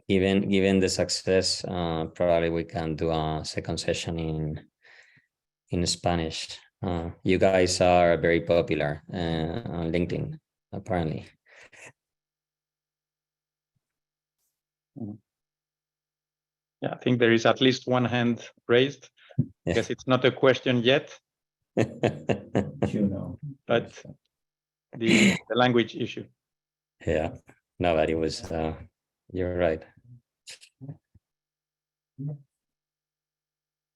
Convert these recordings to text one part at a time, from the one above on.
given the success, probably we can do a second session in Spanish. You guys are very popular on LinkedIn, apparently. Yeah, I think there is at least one hand raised. I guess it's not a question yet. But the language issue. Yeah, nobody was. You're right.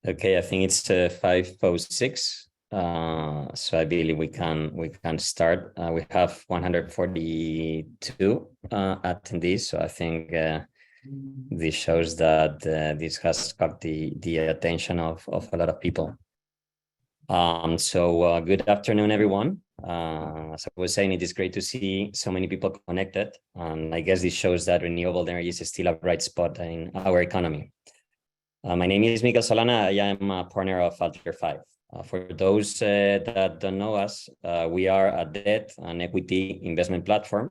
Okay, I think it's 5:06. So I believe we can start. We have 142 attendees. So I think this shows that this has got the attention of a lot of people. So good afternoon, everyone. As I was saying, it is great to see so many people connected. And I guess this shows that renewable energy is still a bright spot in our economy. My name is Miguel Solana. I am a partner of Alter 5. For those that don't know us, we are a debt and equity investment platform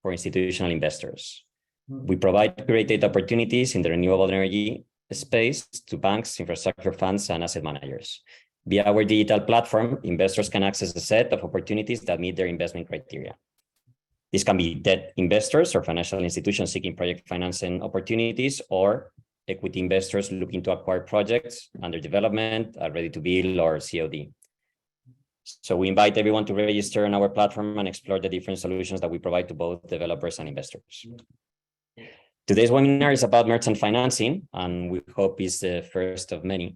for institutional investors. We provide great opportunities in the renewable energy space to banks, infrastructure funds, and asset managers. Via our digital platform, investors can access a set of opportunities that meet their investment criteria. This can be debt investors or financial institutions seeking project financing opportunities, or equity investors looking to acquire projects under development, ready to build, or COD. So we invite everyone to register on our platform and explore the different solutions that we provide to both developers and investors. Today's webinar is about merchant financing, and we hope is the first of many,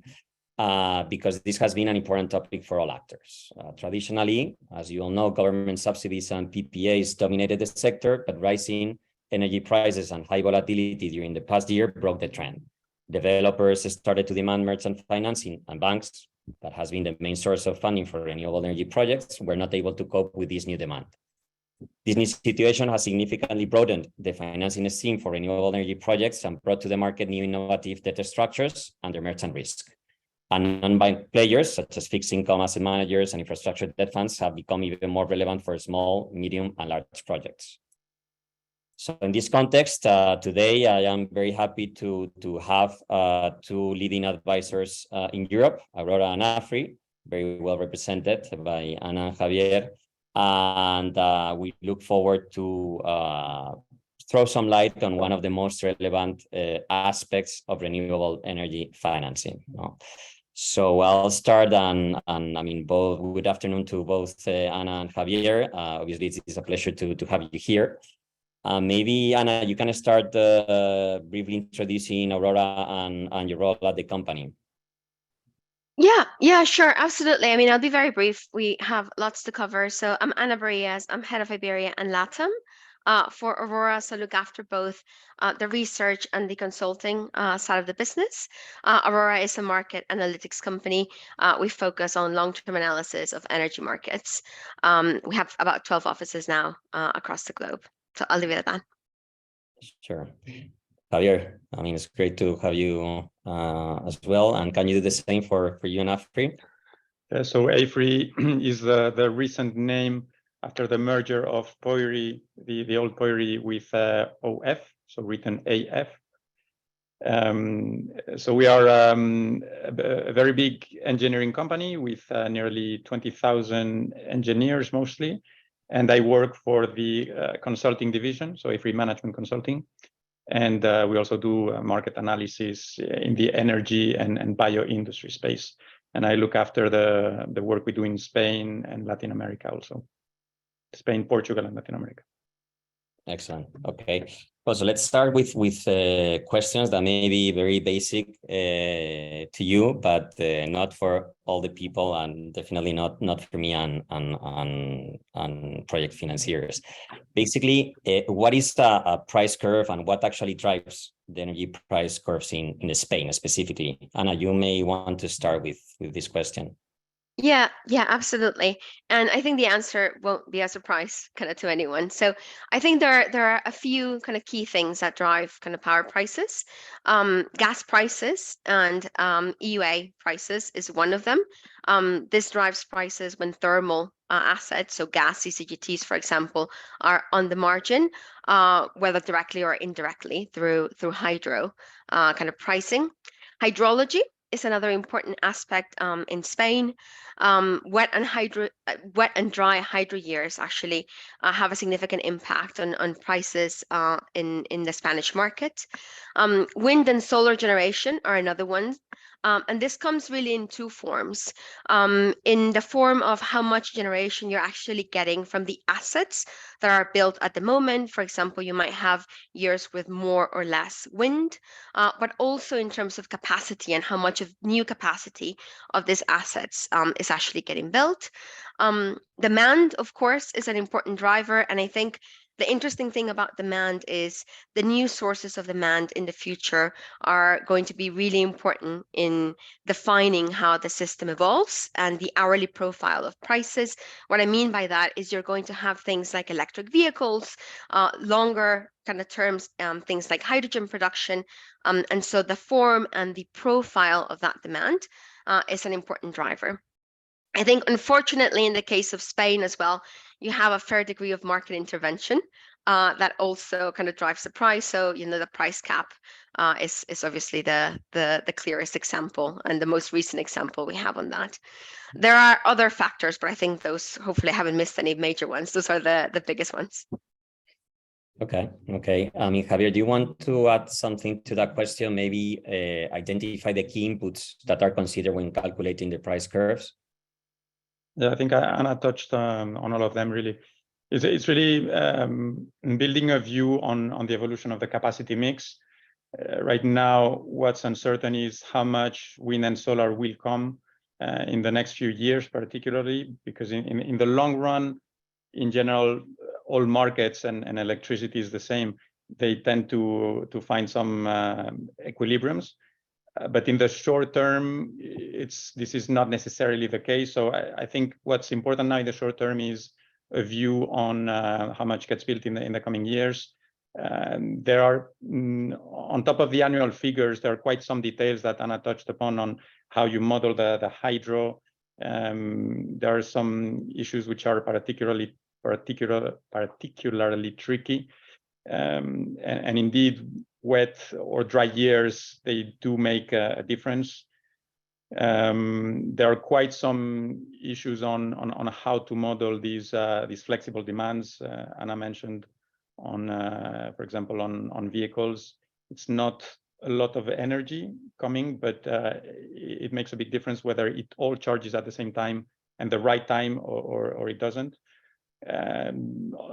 because this has been an important topic for all actors. Traditionally, as you all know, government subsidies and PPAs dominated the sector, but rising energy prices and high volatility during the past year broke the trend. Developers started to demand merchant financing, and banks, that has been the main source of funding for renewable energy projects, were not able to cope with this new demand. This new situation has significantly broadened the financing scheme for renewable energy projects and brought to the market new innovative debt structures under merchant risk. And non-bank players, such as fixed income asset managers and infrastructure debt funds, have become even more relevant for small, medium, and large projects. So in this context, today I am very happy to have two leading advisors in Europe, Aurora and AFRY, very well represented by Ana and Javier. And we look forward to throw some light on one of the most relevant aspects of renewable energy financing. So I'll start, and I mean, good afternoon to both Ana and Javier. Obviously, it is a pleasure to have you here. Maybe, Ana, you can start briefly introducing Aurora and your role at the company. Yeah, sure, absolutely. I mean, I'll be very brief. We have lots to cover. So I'm Ana Barillas. I'm head of Iberia and LATAM for Aurora. So I look after both the research and the consulting side of the business. Aurora is a market analytics company. We focus on long-term analysis of energy markets. We have about 12 offices now across the globe. So I'll leave it at that. Sure. Javier, I mean, it's great to have you as well. And can you do the same for you and AFRY? So AFRY is the recent name after the merger of POIRI, the old POIRI with OF, so written AF. So we are a very big engineering company with nearly 20,000 engineers mostly. And I work for the consulting division, so AFRY Management Consulting. And we also do market analysis in the energy and bio industry space. And I look after the work we do in Spain and Latin America also. Spain, Portugal, and Latin America. Excellent. Okay. Well, so let's start with questions that may be very basic to you, but not for all the people, and definitely not for me and project financiers. Basically, what is a price curve, and what actually drives the energy price curves in Spain specifically? Ana, you may want to start with this question. Yeah, absolutely. And I think the answer won't be a surprise kind of to anyone. So I think there are a few kind of key things that drive kind of power prices. Gas prices and EUA prices is one of them. This drives prices when thermal assets, so gas CCGTs, for example, are on the margin, whether directly or indirectly through hydro kind of pricing. Hydrology is another important aspect in Spain. Wet and dry hydro years actually have a significant impact on prices in the Spanish market. Wind and solar generation are another one. And this comes really in two forms. In the form of how much generation you're actually getting from the assets that are built at the moment. For example, you might have years with more or less wind, but also in terms of capacity and how much of new capacity of these assets is actually getting built. Demand, of course, is an important driver, and I think the interesting thing about demand is the new sources of demand in the future are going to be really important in defining how the system evolves and the hourly profile of prices. What I mean by that is you're going to have things like electric vehicles, longer kind of terms, things like hydrogen production. And so the form and the profile of that demand is an important driver. I think, unfortunately, in the case of Spain as well, you have a fair degree of market intervention that also kind of drives the price. So, the price cap is obviously the clearest example and the most recent example we have on that. There are other factors, but I think those, hopefully I haven't missed any major ones. Those are the biggest ones. Okay. Javier, do you want to add something to that question? Maybe identify the key inputs that are considered when calculating the price curves? Yeah, I think Ana touched on all of them, really. It's really building a view on the evolution of the capacity mix. Right now, what's uncertain is how much wind and solar will come in the next few years, particularly, because in the long run, in general, all markets and electricity is the same. They tend to find some equilibriums. But in the short term, this is not necessarily the case. So I think what's important now in the short term is a view on how much gets built in the coming years. There are, on top of the annual figures, there are quite some details that Ana touched upon on how you model the hydro. There are some issues which are particularly tricky. And indeed, wet or dry years, they do make a difference. There are quite some issues on how to model these flexible demands. Ana mentioned for example, on vehicles. It's not a lot of energy coming, but it makes a big difference whether it all charges at the same time and the right time or it doesn't.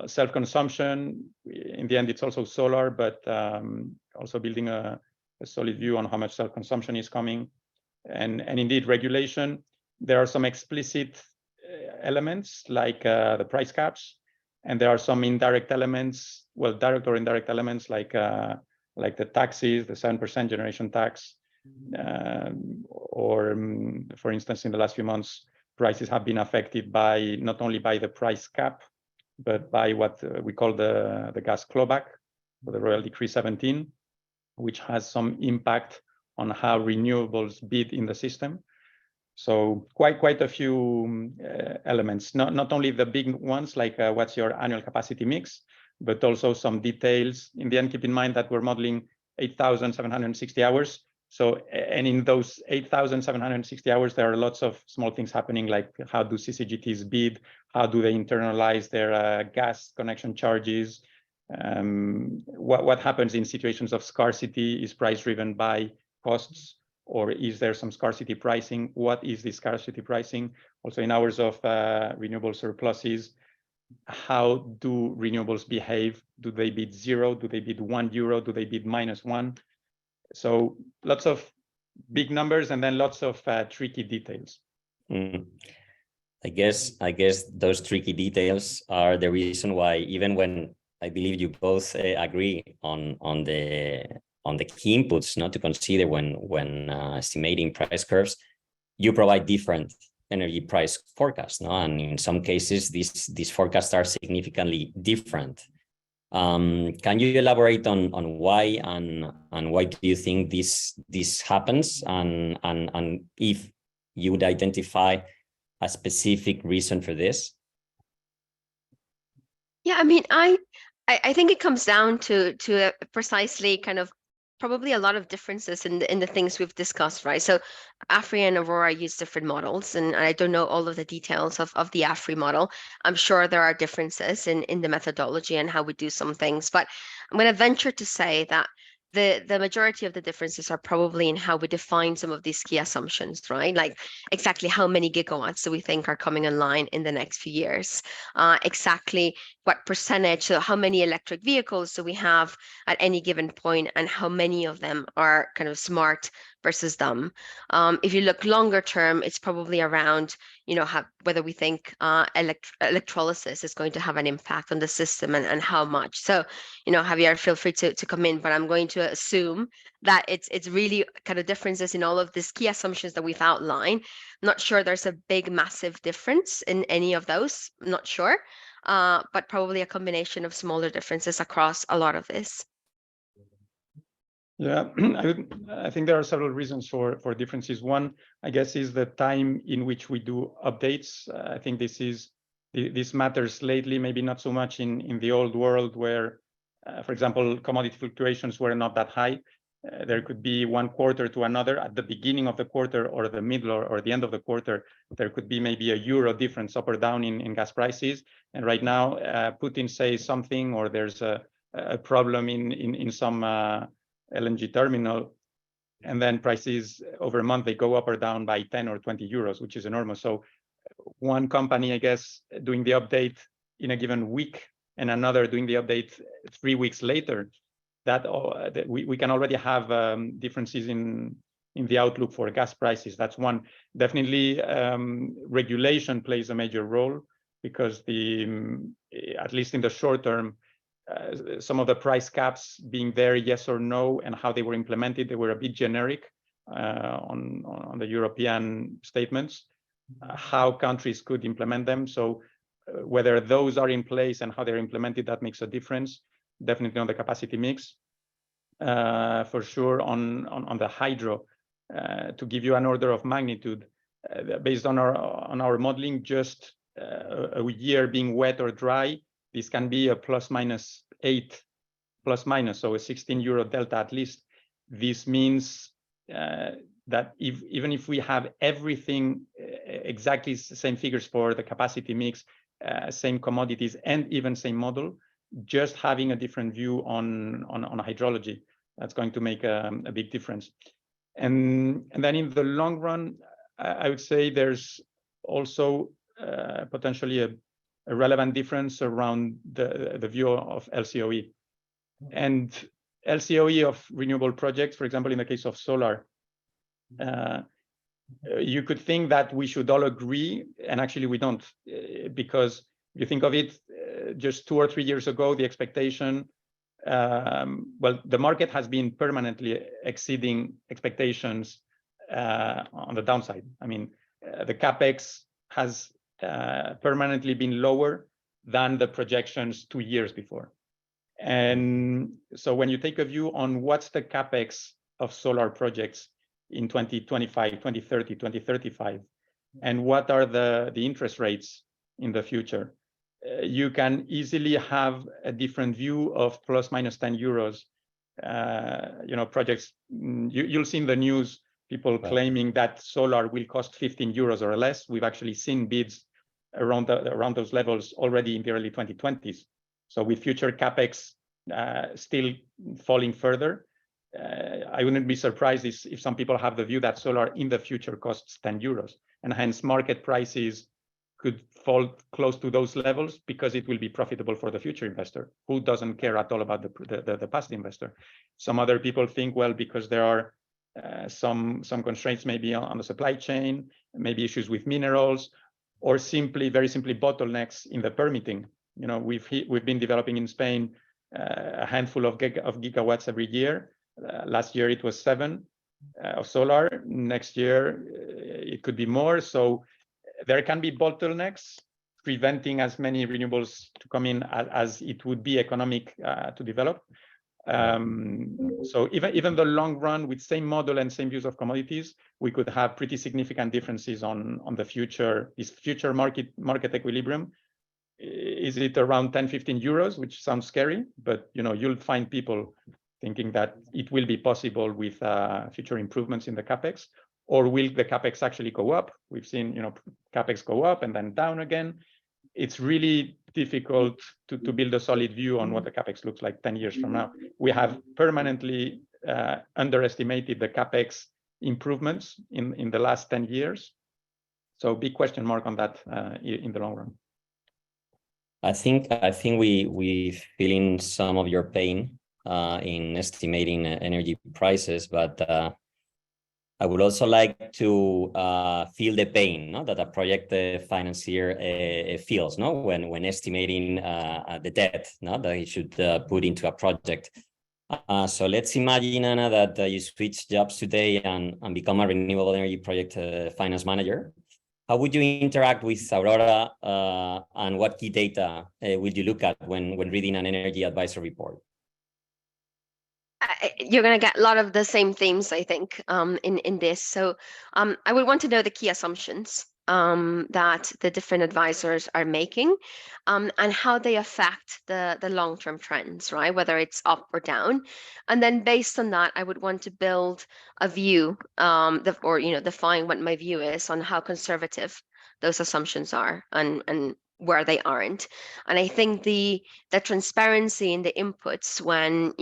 Self-consumption, in the end, it's also solar, but also building a solid view on how much self-consumption is coming. And indeed, regulation, there are some explicit elements like the price caps, and there are some indirect elements, well, direct or indirect elements like the taxes, the 7% generation tax, or for instance, in the last few months, prices have been affected by not only by the price cap, but by what we call the gas clawback, or the Royal Decree 17, which has some impact on how renewables bid in the system. So quite a few elements, not only the big ones like what's your annual capacity mix, but also some details. In the end, keep in mind that we're modeling 8,760 hours. So, and in those 8,760 hours, there are lots of small things happening, like how do CCGTs bid? How do they internalize their gas connection charges? What happens in situations of scarcity? Is price driven by costs, or is there some scarcity pricing? What is the scarcity pricing? Also in hours of renewable surpluses, how do renewables behave? Do they bid 0? Do they bid €1? Do they bid -1? So lots of big numbers and then lots of tricky details. I guess those tricky details are the reason why, even when I believe you both agree on the key inputs not to consider when estimating price curves, you provide different energy price forecasts, no? And in some cases, these forecasts are significantly different. Can you elaborate on why and why do you think this happens, and if you would identify a specific reason for this? Yeah, I mean, I think it comes down to precisely kind of probably a lot of differences in the things we've discussed, right? So AFRY and Aurora use different models, and I don't know all of the details of the AFRY model. I'm sure there are differences in the methodology and how we do some things, but I'm going to venture to say that the majority of the differences are probably in how we define some of these key assumptions, right? Like exactly how many gigawatts do we think are coming online in the next few years? Exactly what percentage, so how many electric vehicles do we have at any given point, and how many of them are kind of smart versus dumb. If you look longer term, it's probably around, whether we think electrolysis is going to have an impact on the system, and how much. So, Javier, feel free to come in, but I'm going to assume that it's really kind of differences in all of these key assumptions that we've outlined. Not sure there's a big, massive difference in any of those. I'm not sure, but probably a combination of smaller differences across a lot of this. Yeah, I think there are several reasons for differences. One, I guess, is the time in which we do updates. I think this matters lately, maybe not so much in the old world where, for example, commodity fluctuations were not that high. There could be one quarter to another at the beginning of the quarter or the middle or the end of the quarter. There could be maybe a euro difference up or down in gas prices. And right now, Putin says something, or there's a problem in some LNG terminal, and then prices over a month, they go up or down by 10 or 20 euros, which is enormous. So one company, I guess, doing the update in a given week and another doing the update 3 weeks later, that we can already have differences in the outlook for gas prices. That's one. Definitely regulation plays a major role, because at least in the short term, some of the price caps being there, yes or no, and how they were implemented, they were a bit generic on the European statements, how countries could implement them. So whether those are in place and how they're implemented, that makes a difference. Definitely on the capacity mix. For sure on the hydro, to give you an order of magnitude, based on our modeling, just a year being wet or dry, this can be a +-8, so a 16 euro delta at least. This means that even if we have everything exactly the same figures for the capacity mix, same commodities, and even same model, just having a different view on hydrology, that's going to make a big difference. And then in the long run, I would say there's also potentially a relevant difference around the view of LCOE. And LCOE of renewable projects, for example, in the case of solar, you could think that we should all agree, and actually we don't, because if you think of it, just 2 or 3 years ago, the expectation, the market has been permanently exceeding expectations on the downside. I mean, the capex has permanently been lower than the projections 2 years before. And so when you take a view on what's the capex of solar projects in 2025, 2030, 2035, and what are the interest rates in the future, you can easily have a different view of ±10 euros. Projects, you'll see in the news people claiming that solar will cost 15 euros or less. We've actually seen bids around those levels already in the early 2020s. So with future capex still falling further, I wouldn't be surprised if some people have the view that solar in the future costs 10 euros, and hence market prices could fall close to those levels because it will be profitable for the future investor, who doesn't care at all about the past investor. Some other people think, well, because there are some constraints maybe on the supply chain, maybe issues with minerals, or very simply bottlenecks in the permitting. We've been developing in Spain a handful of gigawatts every year. Last year it was 7 of solar. Next year it could be more. So there can be bottlenecks preventing as many renewables to come in as it would be economic to develop. So even the long run with same model and same views of commodities, we could have pretty significant differences on the future market equilibrium. is it around 10-15 euros, which sounds scary, but you'll find people thinking that it will be possible with future improvements in the capex, or will the capex actually go up? We've seen capex go up and then down again. It's really difficult to build a solid view on what the capex looks like 10 years from now. We have permanently underestimated the capex improvements in the last 10 years. So big question mark on that in the long run. I think we feeling some of your pain in estimating energy prices, but I would also like to feel the pain that a project financier feels when estimating the debt that he should put into a project. So let's imagine, Ana, that you switch jobs today and become a renewable energy project finance manager. How would you interact with Aurora, and what key data will you look at when reading an energy advisor report? You're going to get a lot of the same themes, I think, in this. So I would want to know the key assumptions that the different advisors are making, and how they affect the long-term trends, right? Whether it's up or down. And then based on that, I would want to build a view, define what my view is on how conservative those assumptions are and where they aren't. And I think the transparency in the inputs when,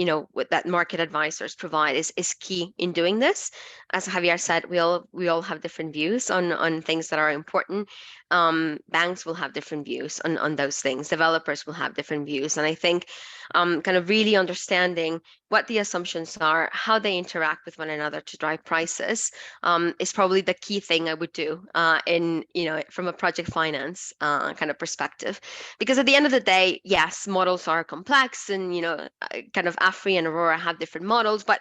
that market advisors provide is key in doing this. As Javier said, we all have different views on things that are important. Banks will have different views on those things. Developers will have different views. And I think kind of really understanding what the assumptions are, how they interact with one another to drive prices, is probably the key thing I would do from a project finance kind of perspective. Because at the end of the day, yes, models are complex, and kind of AFRY and Aurora have different models, but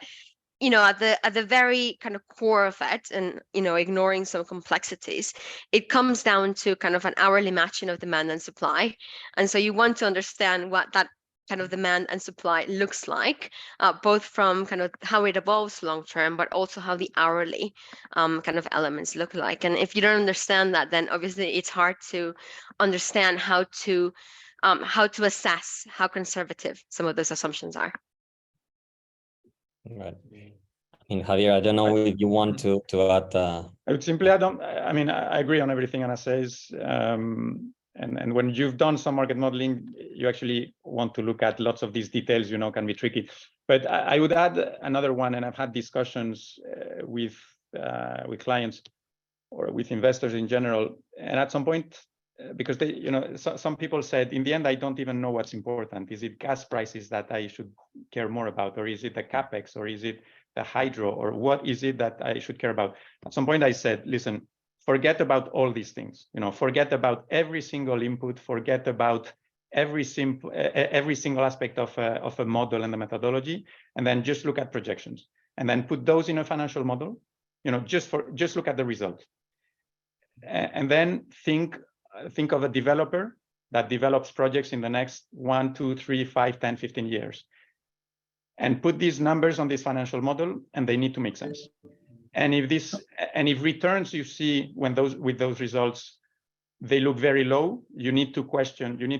at the very kind of core of it, and ignoring some complexities, it comes down to kind of an hourly matching of demand and supply. And so you want to understand what that kind of demand and supply looks like, both from kind of how it evolves long term, but also how the hourly kind of elements look like. And if you don't understand that, then obviously it's hard to understand how to assess how conservative some of those assumptions are. Right. I mean, Javier, I don't know if you want to add. I would simply add on. I mean, I agree on everything Ana says. And when you've done some market modeling, you actually want to look at lots of these details, can be tricky. But I would add another one, and I've had discussions with clients or with investors in general. And at some point, because they, some people said, in the end, I don't even know what's important. Is it gas prices that I should care more about, or is it the capex, or is it the hydro, or what is it that I should care about? At some point, I said, listen, forget about all these things. Forget about every single input. Forget about every single aspect of a model and the methodology, and then just look at projections, and then put those in a financial model. Just look at the result, and then think of a developer that develops projects in the next 1, 2, 3, 5, 10, 15 years, and put these numbers on this financial model, and they need to make sense. And if returns you see with those results, they look very low, you need to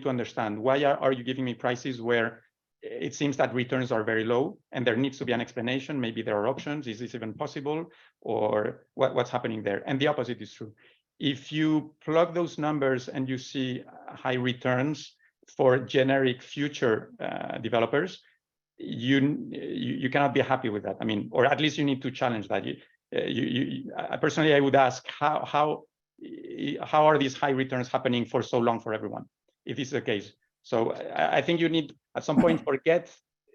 understand, why are you giving me prices where it seems that returns are very low, and there needs to be an explanation. Maybe there are options. Is this even possible, or what's happening there? And the opposite is true. If you plug those numbers and you see high returns for generic future developers, you cannot be happy with that. I mean, or at least you need to challenge that. Personally, I would ask how are these high returns happening for so long for everyone, if this is the case. So I think you need at some point forget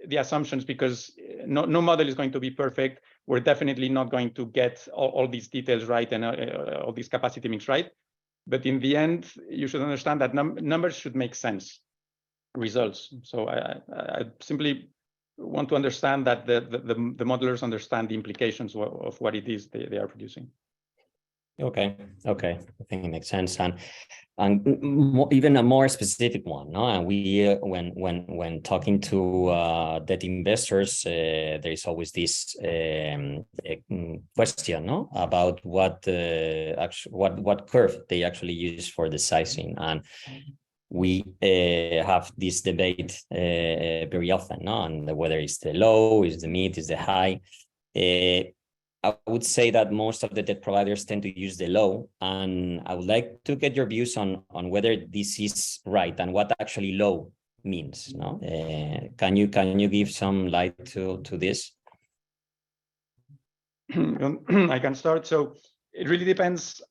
the assumptions, because no model is going to be perfect. We're definitely not going to get all these details right and all these capacity mix right. But in the end, you should understand that numbers should make sense, results. So I simply want to understand that the modelers understand the implications of what it is they are producing. Okay, I think it makes sense, and even a more specific one. And we when talking to debt investors, there is always this question, about what curve they actually use for the sizing. And we have this debate very often, no? On whether it's the low, is the mid, is the high. I would say that most of the debt providers tend to use the low, and I would like to get your views on whether this is right and what actually low means. No, can you give some light to this? I can start. So it really depends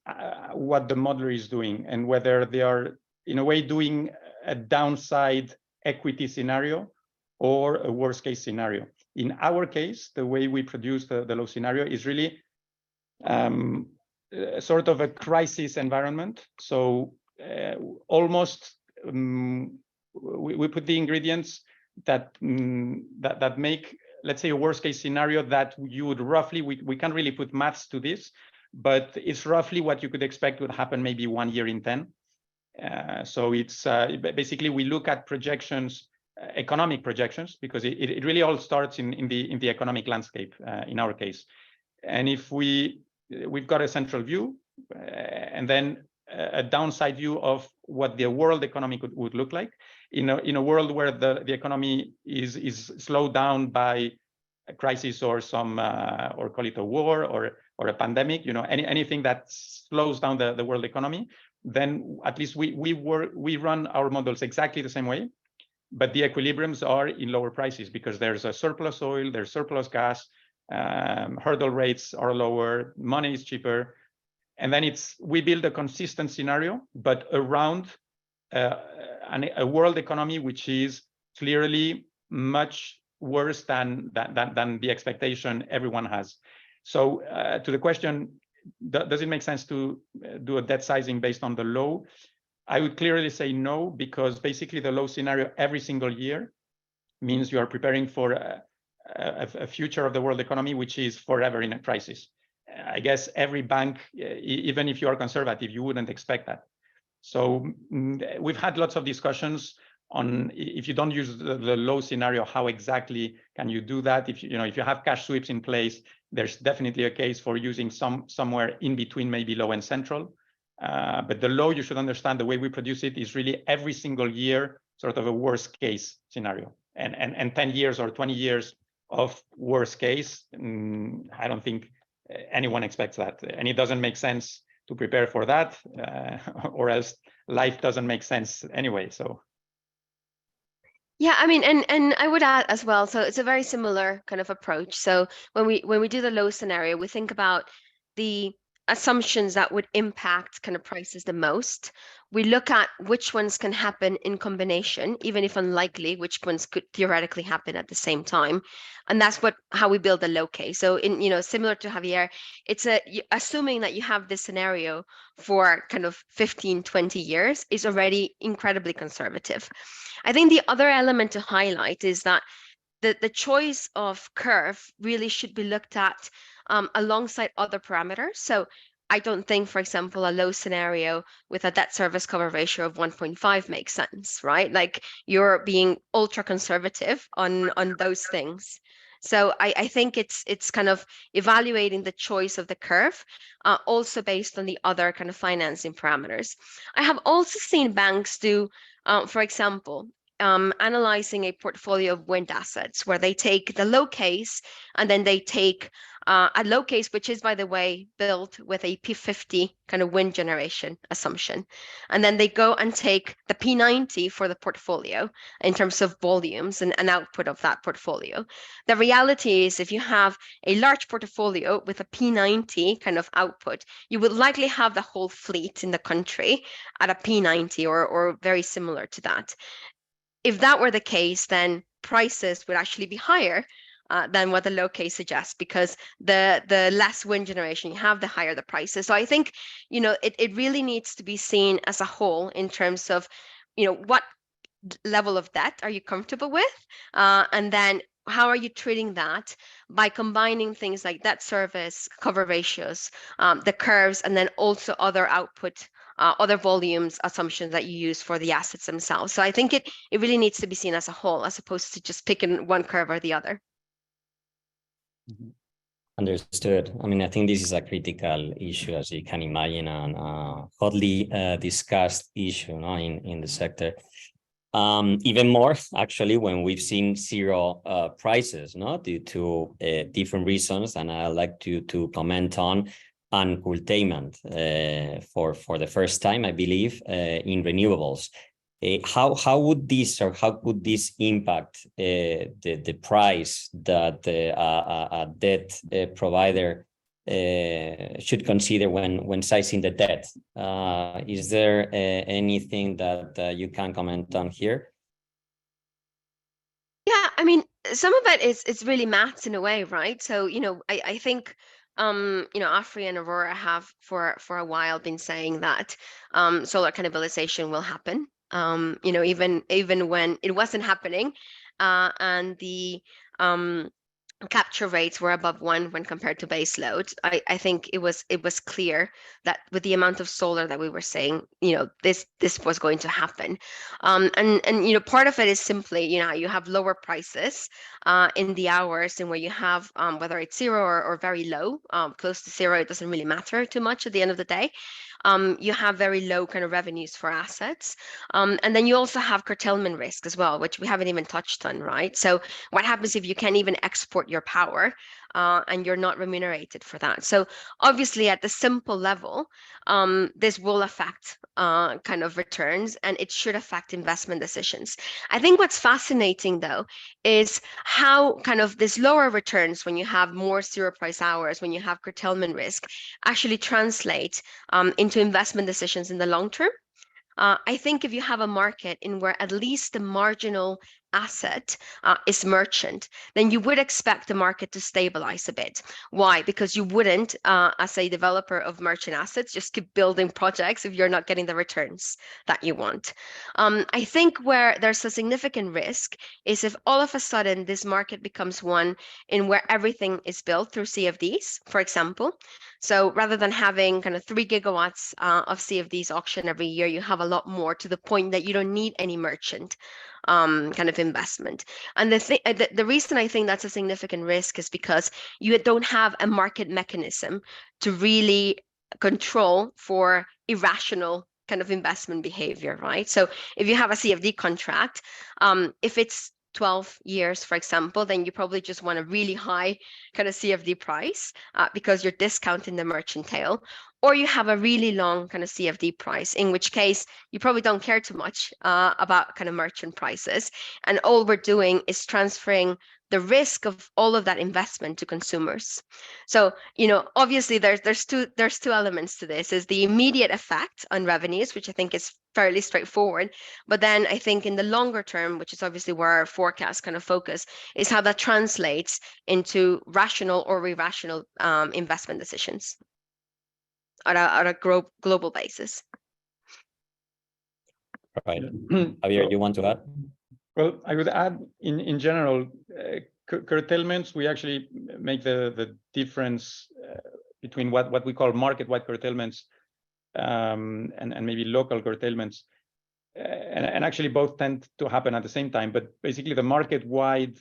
what the modeler is doing and whether they are in a way doing a downside equity scenario or a worst case scenario. In our case, the way we produce the low scenario is really sort of a crisis environment. So almost we put the ingredients that that make, let's say, a worst case scenario that you would roughly, we can't really put maths to this, but it's roughly what you could expect would happen maybe 1 year in 10. So it's basically we look at projections, economic projections, because it really all starts in the economic landscape in our case. And if we've got a central view and then a downside view of what the world economy would look like in a world where the economy is slowed down by a crisis or some or call it a war or a pandemic, you know, anything that slows down the world economy, then at least we run our models exactly the same way, but the equilibriums are in lower prices because there's a surplus oil, there's surplus gas, hurdle rates are lower, money is cheaper, and then we build a consistent scenario, but around a world economy which is clearly much worse than the expectation everyone has. So to the question, does it make sense to do a debt sizing based on the low? I would clearly say no, because basically the low scenario every single year means you are preparing for a future of the world economy which is forever in a crisis. I guess every bank, even if you are conservative, you wouldn't expect that. So we've had lots of discussions on if you don't use the low scenario, how exactly can you do that? If you have cash sweeps in place, there's definitely a case for using somewhere in between, maybe low and central. But the low, you should understand the way we produce it is really every single year, sort of a worst case scenario, and 10 years or 20 years of worst case. I don't think anyone expects that, and it doesn't make sense to prepare for that, or else life doesn't make sense anyway. So. Yeah, I mean, and I would add as well, so it's a very similar kind of approach. So when we do the low scenario, we think about the assumptions that would impact kind of prices the most. We look at which ones can happen in combination, even if unlikely, which ones could theoretically happen at the same time. And that's how we build the low case. So similar to Javier, it's assuming that you have this scenario for kind of 15, 20 years is already incredibly conservative. I think the other element to highlight is that the choice of curve really should be looked at alongside other parameters. So I don't think, for example, a low scenario with a debt service cover ratio of 1.5 makes sense, right? Like you're being ultra conservative on those things. So I think it's kind of evaluating the choice of the curve, also based on the other kind of financing parameters. I have also seen banks do, for example, analyzing a portfolio of wind assets where they take the low case and then they take a low case, which is, by the way, built with a P50 kind of wind generation assumption. And then they go and take the P90 for the portfolio in terms of volumes and output of that portfolio. The reality is if you have a large portfolio with a P90 kind of output, you would likely have the whole fleet in the country at a P90 or very similar to that. If that were the case, then prices would actually be higher than what the low case suggests, because the less wind generation you have, the higher the prices. So I think, it really needs to be seen as a whole in terms of, what level of debt are you comfortable with? And then how are you treating that by combining things like debt service, cover ratios, the curves, and then also other output, other volumes assumptions that you use for the assets themselves. So I think it really needs to be seen as a whole, as opposed to just picking one curve or the other. Understood. I mean, I think this is a critical issue, as you can imagine, and hotly discussed issue, no, in the sector. Even more, actually, when we've seen zero prices, no, due to different reasons, and I'd like to comment on curtailment for the first time, I believe, in renewables. How would this, or how could this impact the price that a debt provider should consider when sizing the debt? Is there anything that you can comment on here? Yeah, I mean, some of it is really maths in a way, right? So, I think AFRY and Aurora have for a while been saying that solar cannibalization will happen. Even when it wasn't happening, and the capture rates were above 1 when compared to base load. I think it was clear that with the amount of solar that we were saying, this was going to happen. And part of it is simply, you have lower prices in the hours in where you have whether it's zero or very low, close to zero, it doesn't really matter too much at the end of the day. You have very low kind of revenues for assets. And then you also have curtailment risk as well, which we haven't even touched on, right? So what happens if you can't even export your power and you're not remunerated for that? So obviously at the simple level, this will affect kind of returns, and it should affect investment decisions. I think what's fascinating though is how kind of this lower returns when you have more zero price hours, when you have curtailment risk, actually translate into investment decisions in the long term. I think if you have a market in where at least the marginal asset is merchant, then you would expect the market to stabilize a bit. Why? Because you wouldn't, as a developer of merchant assets, just keep building projects if you're not getting the returns that you want. I think where there's a significant risk is if all of a sudden this market becomes one in where everything is built through CFDs, for example. So rather than having kind of 3 gigawatts of CFDs auction every year, you have a lot more, to the point that you don't need any merchant kind of investment. And the reason I think that's a significant risk is because you don't have a market mechanism to really control for irrational kind of investment behavior, right? So if you have a CFD contract, if it's 12 years, for example, then you probably just want a really high kind of CFD price because you're discounting the merchant tail. Or you have a really long kind of CFD price, in which case you probably don't care too much about kind of merchant prices. And all we're doing is transferring the risk of all of that investment to consumers. So, obviously there's two elements to this. Is the immediate effect on revenues, which I think is fairly straightforward. But then I think in the longer term, which is obviously where our forecast kind of focus, is how that translates into rational or irrational investment decisions on a global basis. Right. Javier, you want to add? Well, I would add in general, curtailments, we actually make the difference between what we call market-wide curtailments and maybe local curtailments. And actually both tend to happen at the same time, but basically the market-wide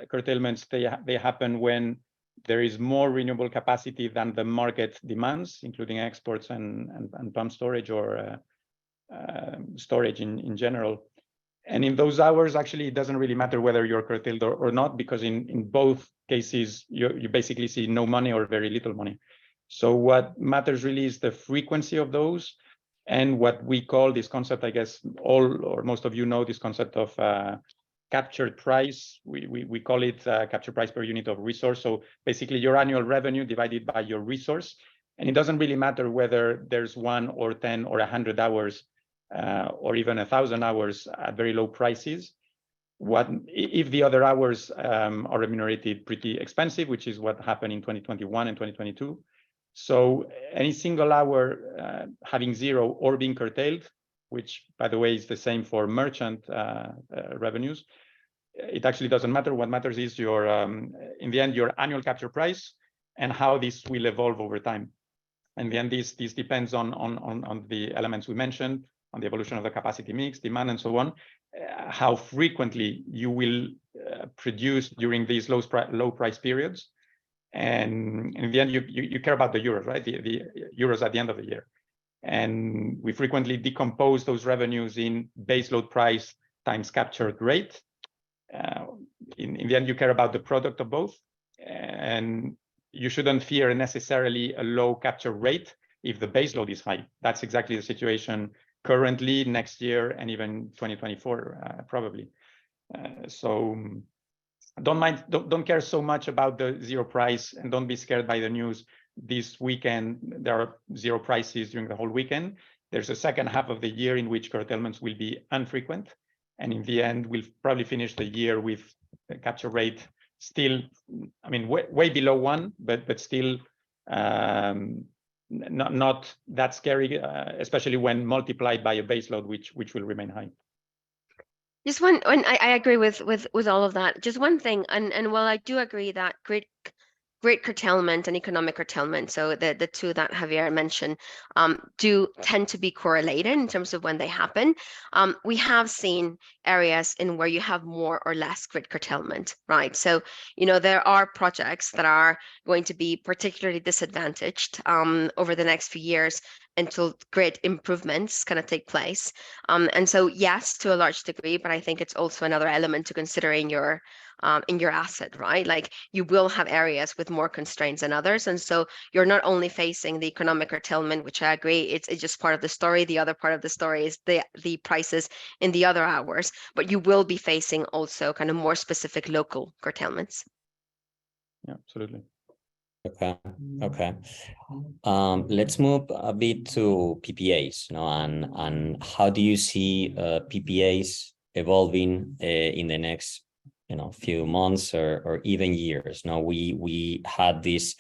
curtailments, they happen when there is more renewable capacity than the market demands, including exports and pump storage or storage in general. And in those hours, actually, it doesn't really matter whether you're curtailed or not, because in both cases, you basically see no money or very little money. So what matters really is the frequency of those, and what we call this concept, I guess all or most of you know this concept of captured price. We call it capture price per unit of resource. So basically your annual revenue divided by your resource. And it doesn't really matter whether there's 1 or 10 or 100 hours or even 1,000 hours at very low prices. What if the other hours are remunerated pretty expensive, which is what happened in 2021 and 2022. So any single hour having zero or being curtailed, which by the way is the same for merchant revenues, it actually doesn't matter. What matters is your in the end your annual capture price and how this will evolve over time. And then this depends on the elements we mentioned, on the evolution of the capacity mix, demand, and so on, how frequently you will produce during these low price periods. And in the end, you care about the euros, right? The euros at the end of the year. And we frequently decompose those revenues in base load price times captured rate. In the end, you care about the product of both. And you shouldn't fear necessarily a low capture rate if the base load is high. That's exactly the situation currently, next year, and even 2024, probably. So don't care so much about the zero price, and don't be scared by the news. This weekend, there are zero prices during the whole weekend. There's a second half of the year in which curtailments will be infrequent. And in the end, we'll probably finish the year with a capture rate still, I mean, way below 1, but still not that scary, especially when multiplied by a base load, which will remain high. Just one, I agree with all of that. Just one thing, and while I do agree that great curtailment and economic curtailment, so the two that Javier mentioned, do tend to be correlated in terms of when they happen. We have seen areas in where you have more or less grid curtailment, right? So, there are projects that are going to be particularly disadvantaged over the next few years until grid improvements kind of take place. And so, yes, to a large degree, but I think it's also another element to consider in your asset, right? Like, you will have areas with more constraints than others. And so you're not only facing the economic curtailment, which I agree, it's just part of the story. The other part of the story is the prices in the other hours, but you will be facing also kind of more specific local curtailments. Yeah, absolutely. Okay. Let's move a bit to PPAs, and how do you see PPAs evolving in the next few months or even years? Now we had this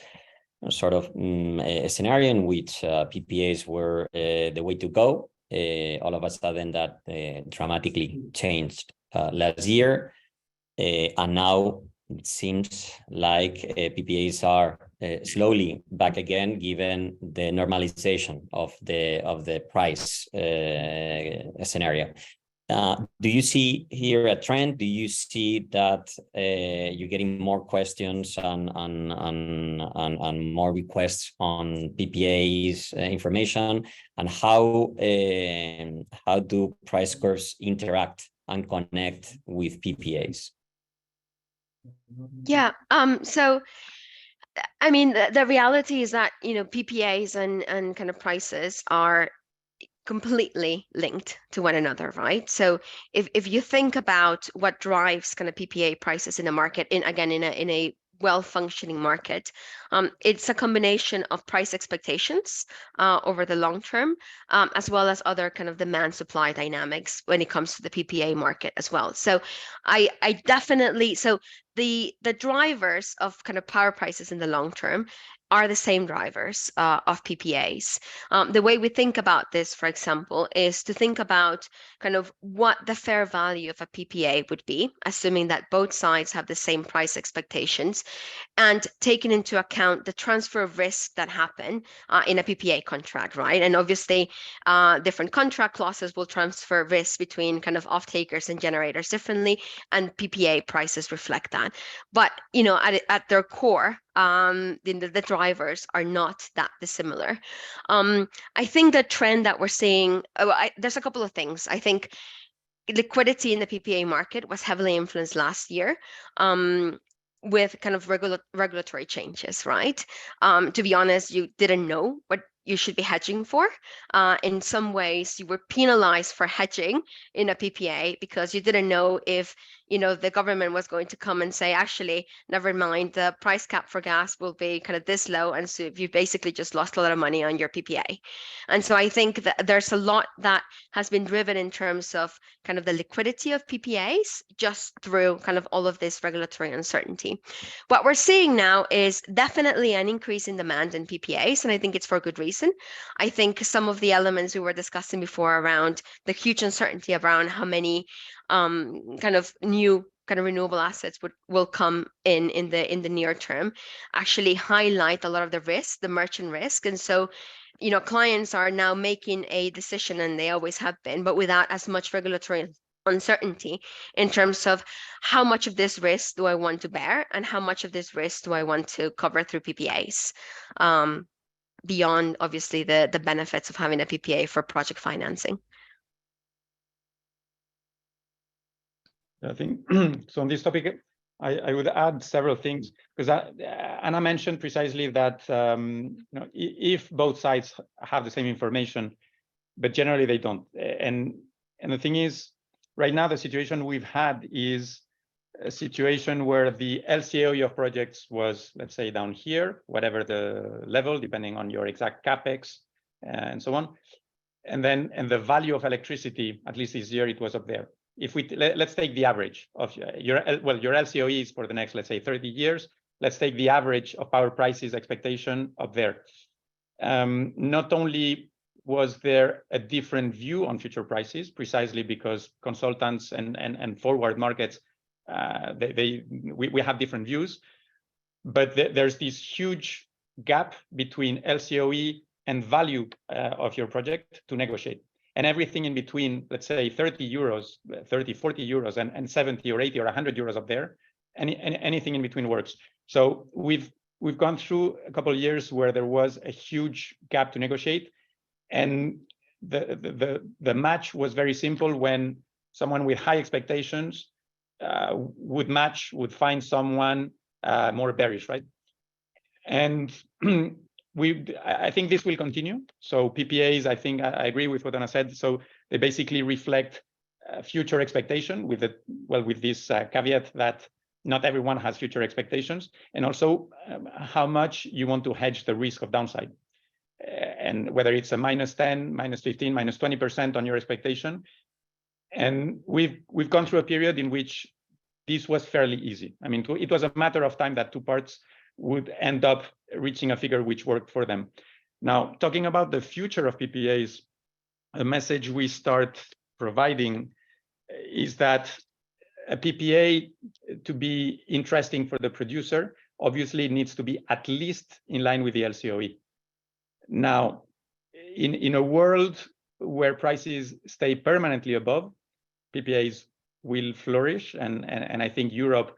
sort of a scenario in which PPAs were the way to go. All of a sudden that dramatically changed last year, and now it seems like PPAs are slowly back again, given the normalization of the price scenario. Do you see here a trend? Do you see that you're getting more questions and more requests on PPAs information, and how do price curves interact and connect with PPAs? Yeah. So, I mean, the reality is that PPAs and kind of prices are completely linked to one another, right? So if you think about what drives kind of PPA prices in a market, in a well-functioning market, it's a combination of price expectations over the long term, as well as other kind of demand supply dynamics when it comes to the PPA market as well. So I definitely, so the drivers of kind of power prices in the long term are the same drivers of PPAs. The way we think about this, for example, is to think about kind of what the fair value of a PPA would be, assuming that both sides have the same price expectations, and taking into account the transfer of risk that happen in a PPA contract, right? And obviously, different contract clauses will transfer risk between kind of off-takers and generators differently, and PPA prices reflect that. But at their core, the drivers are not that dissimilar. I think the trend that we're seeing, there's a couple of things. I think liquidity in the PPA market was heavily influenced last year with kind of regulatory changes, right? To be honest, you didn't know what you should be hedging for. In some ways, you were penalized for hedging in a PPA because you didn't know if the government was going to come and say, actually, never mind, the price cap for gas will be kind of this low, and so you basically just lost a lot of money on your PPA. And so I think that there's a lot that has been driven in terms of kind of the liquidity of PPAs just through kind of all of this regulatory uncertainty. What we're seeing now is definitely an increase in demand in PPAs, and I think it's for good reason. I think some of the elements we were discussing before around the huge uncertainty around how many kind of new kind of renewable assets will come in the near term actually highlight a lot of the risk, the merchant risk. And so clients are now making a decision, and they always have been, but without as much regulatory uncertainty in terms of how much of this risk do I want to bear and how much of this risk do I want to cover through PPAs, beyond obviously the benefits of having a PPA for project financing. I think so on this topic, I would add several things, because Anna mentioned precisely that if both sides have the same information, but generally they don't. And the thing is, right now the situation we've had is a situation where the LCOE of projects was, let's say, down here, whatever the level, depending on your exact capex and so on. And the value of electricity, at least this year, it was up there. If we let's take the average of your LCOEs for the next, let's say, 30 years. Let's take the average of power prices expectation up there. Not only was there a different view on future prices, precisely because consultants and forward markets, we have different views, but there's this huge gap between LCOE and value of your project to negotiate. And everything in between, let's say 30 euros, 30, 40 euros, and 70 or 80 or 100 euros up there, anything in between works. So we've gone through a couple of years where there was a huge gap to negotiate. And the match was very simple when someone with high expectations would find someone more bearish, right? And I think this will continue. So PPAs, I think I agree with what Ana said. So they basically reflect future expectation with this caveat that not everyone has future expectations, and also how much you want to hedge the risk of downside, and whether it's a -10, -15, -20% on your expectation. And we've gone through a period in which this was fairly easy. I mean, it was a matter of time that two parts would end up reaching a figure which worked for them. Now, talking about the future of PPAs, the message we start providing is that a PPA, to be interesting for the producer, obviously needs to be at least in line with the LCOE. Now, in a world where prices stay permanently above, PPAs will flourish, and I think Europe,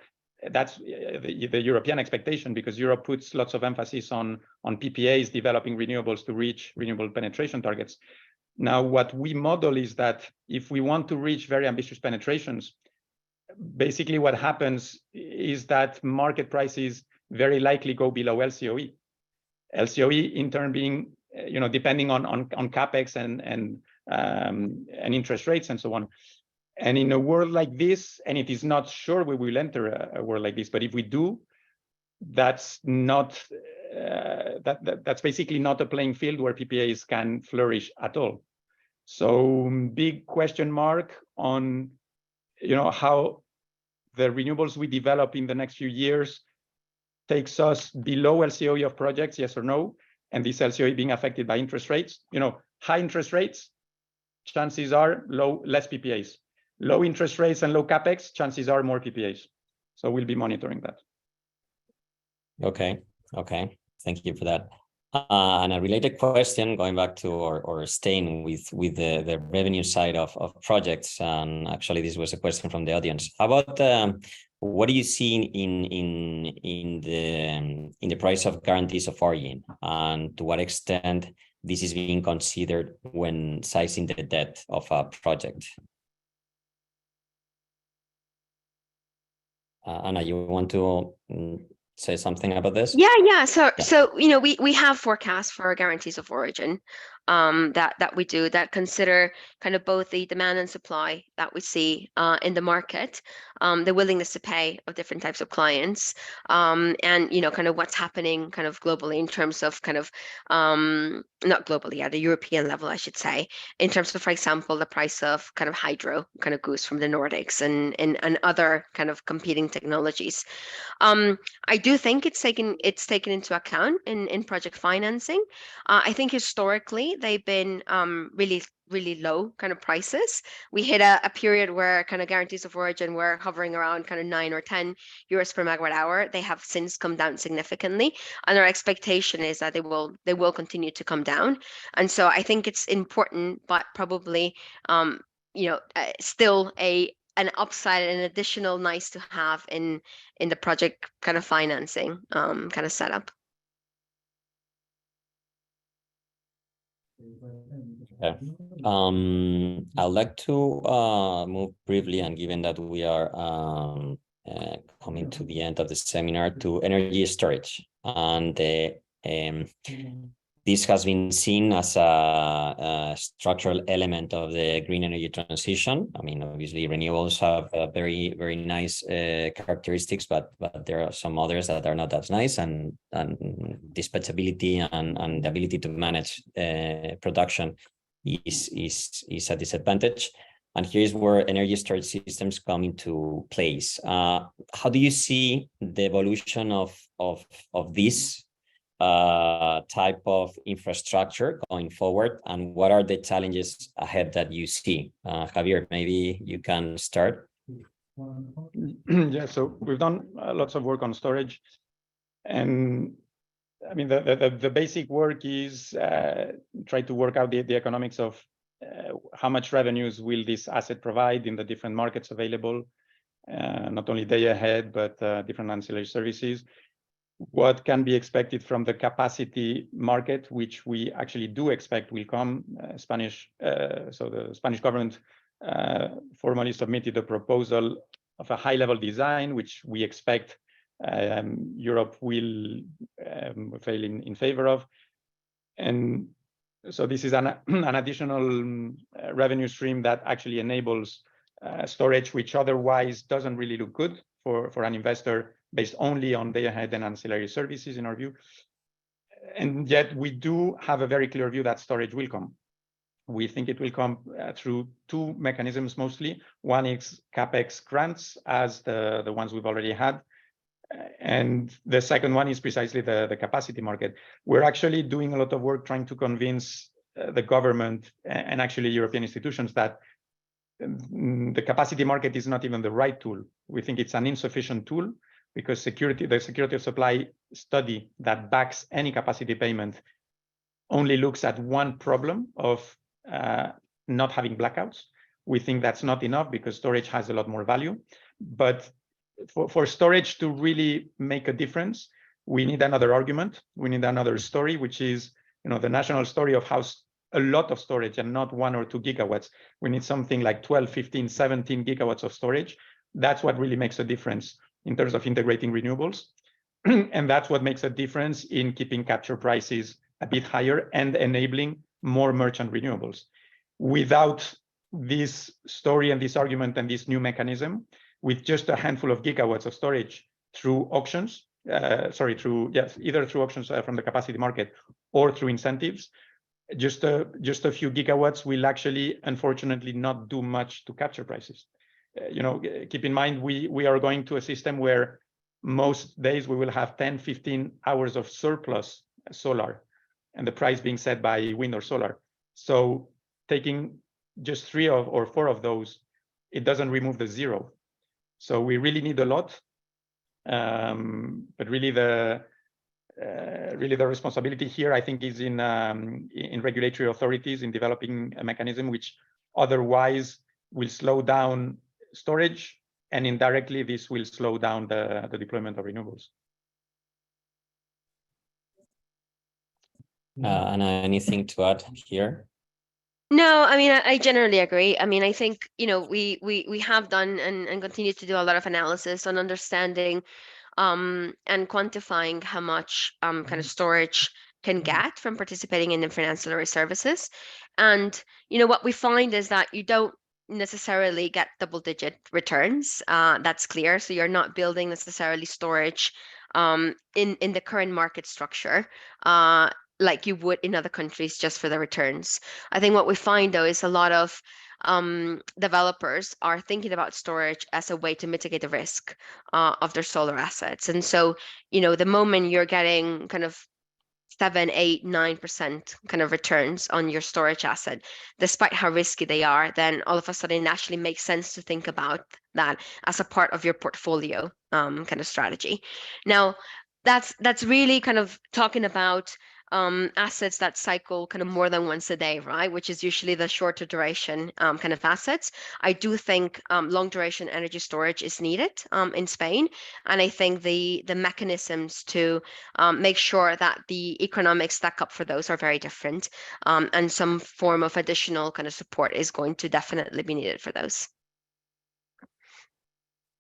that's the European expectation, because Europe puts lots of emphasis on PPAs developing renewables to reach renewable penetration targets. Now, what we model is that if we want to reach very ambitious penetrations, basically what happens is that market prices very likely go below LCOE. LCOE in turn being, depending on capex and interest rates and so on. And in a world like this, and it is not sure we will enter a world like this, but if we do, that's not that's basically not a playing field where PPAs can flourish at all. So big question mark on how the renewables we develop in the next few years takes us below LCOE of projects, yes or no, and this LCOE being affected by interest rates. High interest rates, chances are less PPAs. Low interest rates and low capex, chances are more PPAs. So we'll be monitoring that. Okay. Thank you for that. And a related question, going back to or staying with the revenue side of projects, and actually this was a question from the audience. How about what do you see in the price of guarantees of origin, and to what extent this is being considered when sizing the debt of a project? Ana, you want to say something about this? Yeah. So we have forecasts for guarantees of origin that we do that consider kind of both the demand and supply that we see in the market, the willingness to pay of different types of clients, and kind of what's happening kind of globally in terms of kind of not globally at the European level, I should say, in terms of, for example, the price of kind of hydro kind of goes from the Nordics and other kind of competing technologies. I do think it's taken into account in project financing. I think historically they've been really low kind of prices. We hit a period where kind of guarantees of origin were hovering around kind of 9 or 10 euros per megawatt hour. They have since come down significantly, and our expectation is that they will continue to come down. And so I think it's important, but probably still an upside and an additional nice to have in the project kind of financing kind of setup. Yeah. I'd like to move briefly, and given that we are coming to the end of the seminar, to energy storage. And this has been seen as a structural element of the green energy transition. I mean, obviously, renewables have very, very nice characteristics, but there are some others that are not that nice, and dispatchability and the ability to manage production is a disadvantage. And here's where energy storage systems come into place. How do you see the evolution of this type of infrastructure going forward, and what are the challenges ahead that you see? Javier, maybe you can start. Yeah, so we've done lots of work on storage, and I mean the basic work is try to work out the economics of how much revenues will this asset provide in the different markets available, not only day ahead, but different ancillary services. What can be expected from the capacity market, which we actually do expect will come. So the Spanish government formally submitted a proposal of a high-level design, which we expect Europe will fail in favor of. And so this is an additional revenue stream that actually enables storage, which otherwise doesn't really look good for an investor based only on day ahead and ancillary services, in our view. And yet we do have a very clear view that storage will come. We think it will come through two mechanisms mostly. One is CapEx grants, as the ones we've already had. And the second one is precisely the capacity market. We're actually doing a lot of work trying to convince the government and actually European institutions that the capacity market is not even the right tool. We think it's an insufficient tool, because the security of supply study that backs any capacity payment only looks at one problem of not having blackouts. We think that's not enough, because storage has a lot more value. But for storage to really make a difference, we need another argument. We need another story, which is the national story of how a lot of storage, and not 1 or 2 gigawatts. We need something like 12, 15, 17 gigawatts of storage. That's what really makes a difference in terms of integrating renewables. And that's what makes a difference in keeping capture prices a bit higher and enabling more merchant renewables. Without this story and this argument and this new mechanism, with just a handful of gigawatts of storage through auctions, either through auctions from the capacity market or through incentives, just a few gigawatts will actually, unfortunately, not do much to capture prices. Keep in mind, we are going to a system where most days we will have 10, 15 hours of surplus solar, and the price being set by wind or solar. So taking just 3 or 4 of those, it doesn't remove the 0. So we really need a lot, but really the responsibility here, I think, is in regulatory authorities in developing a mechanism which otherwise will slow down storage, and indirectly this will slow down the deployment of renewables. Anna, anything to add here? No, I mean, I generally agree. I mean, I think, we have done and continue to do a lot of analysis on understanding and quantifying how much kind of storage can get from participating in different ancillary services. And, what we find is that you don't necessarily get double-digit returns. That's clear. So you're not building necessarily storage in the current market structure like you would in other countries just for the returns. I think what we find, though, is a lot of developers are thinking about storage as a way to mitigate the risk of their solar assets. And so, the moment you're getting kind of 7, 8, 9% kind of returns on your storage asset, despite how risky they are, then all of a sudden it actually makes sense to think about that as a part of your portfolio kind of strategy. Now, that's really kind of talking about assets that cycle kind of more than once a day, right? Which is usually the shorter duration kind of assets. I do think long duration energy storage is needed in Spain. And I think the mechanisms to make sure that the economics stack up for those are very different. And some form of additional kind of support is going to definitely be needed for those.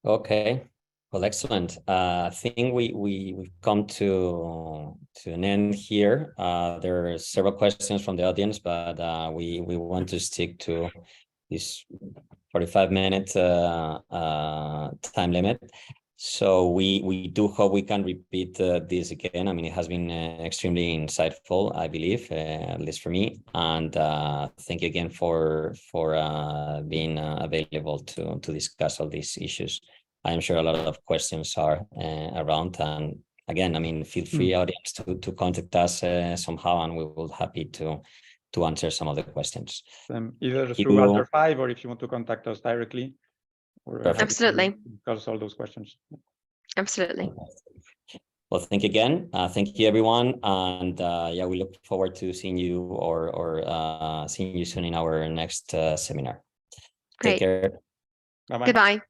Okay. Well, excellent. I think we've come to an end here. There are several questions from the audience, but we want to stick to this 45-minute time limit. So we do hope we can repeat this again. I mean, it has been extremely insightful, I believe, at least for me. And thank you again for being available to discuss all these issues. I am sure a lot of questions are around. And again, I mean, feel free, audience, to contact us somehow, and we will be happy to answer some of the questions. Either through Alter 5 or if you want to contact us directly. Absolutely. Discuss all those questions. Absolutely. Well, thank you again. Thank you, everyone. And yeah, we look forward to seeing you or seeing you soon in our next seminar. Great. Take care. Bye-bye. Goodbye.